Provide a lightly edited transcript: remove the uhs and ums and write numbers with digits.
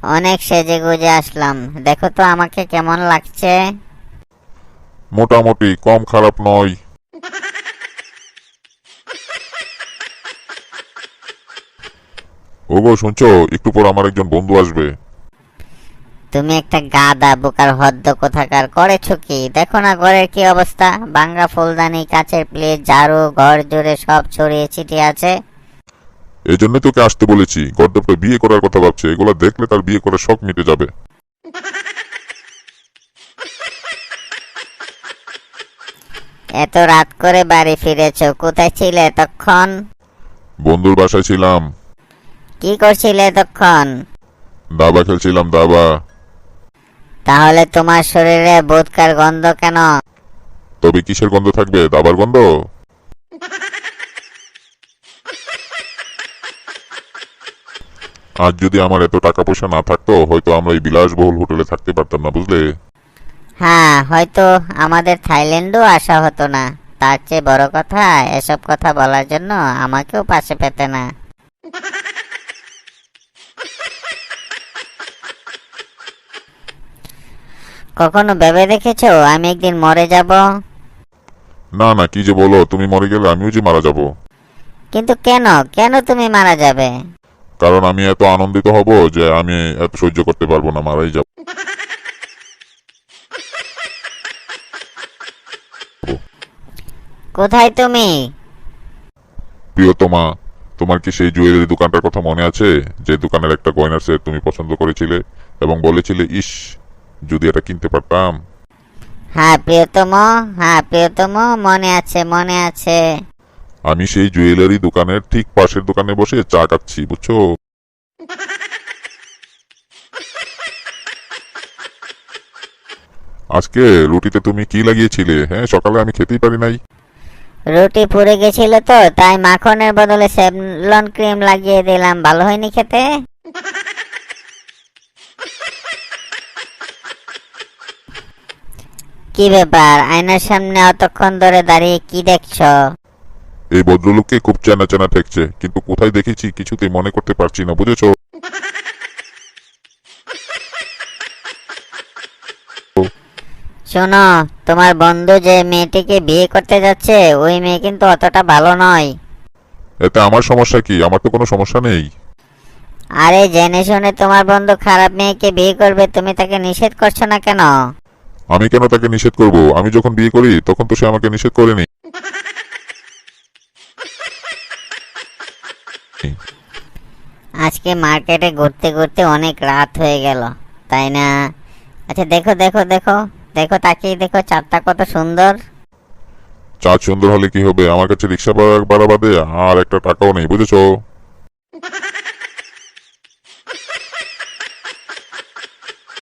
অনেক সেজে গুজে আসলাম, দেখো তো আমাকে কেমন লাগছে। মোটামুটি, কম খারাপ নয়। ওগো শুনছো, একটু পর আমার একজন বন্ধু আসবে। তুমি একটা গাদা বোকার হদ্দ কোথাকার, করেছো কি? দেখো না ঘরের কি অবস্থা, ভাঙ্গা ফুলদানি, কাচের প্লেট, ঝাড়ু, ঘর জুড়ে সব ছড়িয়ে ছিটিয়ে আছে। এই জন্যই তোকে আসতে বলেছি। গর্দভটা বিয়ে করার কথা ভাবছে, এগুলো দেখলে তার বিয়ে করার শখ মিটে যাবে। এত রাত করে বাড়ি ফিরেছো, কোথায় ছিলে এতক্ষণ? বন্ধুর বাসায় ছিলাম। কি করছিলে এতক্ষণ? দাবা খেলছিলাম, দাবা। তাহলে তোমার শরীরে বোধকার গন্ধ কেন? তবে কিসের গন্ধ থাকবে? দাবার গন্ধ। আজ যদি আমার এত টাকা পয়সা না থাকতো, হয়তো আমরা এই বিলাসবহুল হোটেলে থাকতে পারতাম না, বুঝলে। হ্যাঁ, হয়তো আমাদের থাইল্যান্ডও আসা হতো না। তার চেয়ে বড় কথা, এসব কথা বলার জন্য আমাকেও পাশে পেতে না। কখনো ভেবে দেখেছো আমি একদিন মরে যাব? না না, কি যে বলো, তুমি মরে গেলে আমিও যে মারা যাব। কিন্তু কেন, কেন তুমি মারা যাবে? কারণ আমি এত আনন্দিত হব যে আমি এত সহ্য করতে পারবো না, মারাই যাব। কোথায় তুমি? প্রিয়তমা, তোমার কি সেই জুয়েলারি দোকানটার কথা মনে আছে? যে দোকানের একটা গয়নার সেট তুমি পছন্দ করেছিলে এবং বলেছিলে, ইস, যদি এটা কিনতে পারতাম। হ্যাঁ প্রিয়তম, হ্যাঁ প্রিয়তম, মনে আছে মনে আছে। আমি সেই জুয়েলারি দোকানের ঠিক পাশের দোকানে বসে চা খাচ্ছি, বুঝছো। আজকে রুটিতে তুমি কি লাগিয়েছিলে? হ্যাঁ, সকালে আমি খেতেই পারি নাই। রুটি পুড়ে গেছিল তো, তাই মাখনের বদলে সেভলন ক্রিম লাগিয়ে দিলাম, ভালো হয়নি খেতে? কি ব্যাপার, আয়নার সামনে অতক্ষণ ধরে দাঁড়িয়ে কি দেখছো? এই ভদ্রলোককে খুব চেনা চেনা ঠেকছে, কিন্তু কোথায় দেখেছি কিছুতেই মনে করতে পারছি না, বুঝেছো। শোনো, তোমার বন্ধু যে মেয়েটিকে বিয়ে করতে যাচ্ছে, ওই মেয়ে কিন্তু অতটা ভালো নয়। এতে আমার সমস্যা কি? আমার তো কোনো সমস্যা নেই। আরে জেনে শুনে তোমার বন্ধু খারাপ মেয়েকে বিয়ে করবে, তুমি তাকে নিষেধ করছো না কেন? আমি কেন তাকে নিষেধ করব? আমি যখন বিয়ে করি তখন তো সে আমাকে নিষেধ করেনি। আজকে মার্কেটে ঘুরতে ঘুরতে অনেক রাত হয়ে গেল, তাই না? আচ্ছা দেখো দেখো দেখো, দেখো তাকিয়ে দেখো, চাঁদটা কত সুন্দর। চাঁদ সুন্দর হলে কি হবে? আমার কাছে রিক্সা ভাড়া বাদে আর একটা টাকাও নেই, বুঝেছো।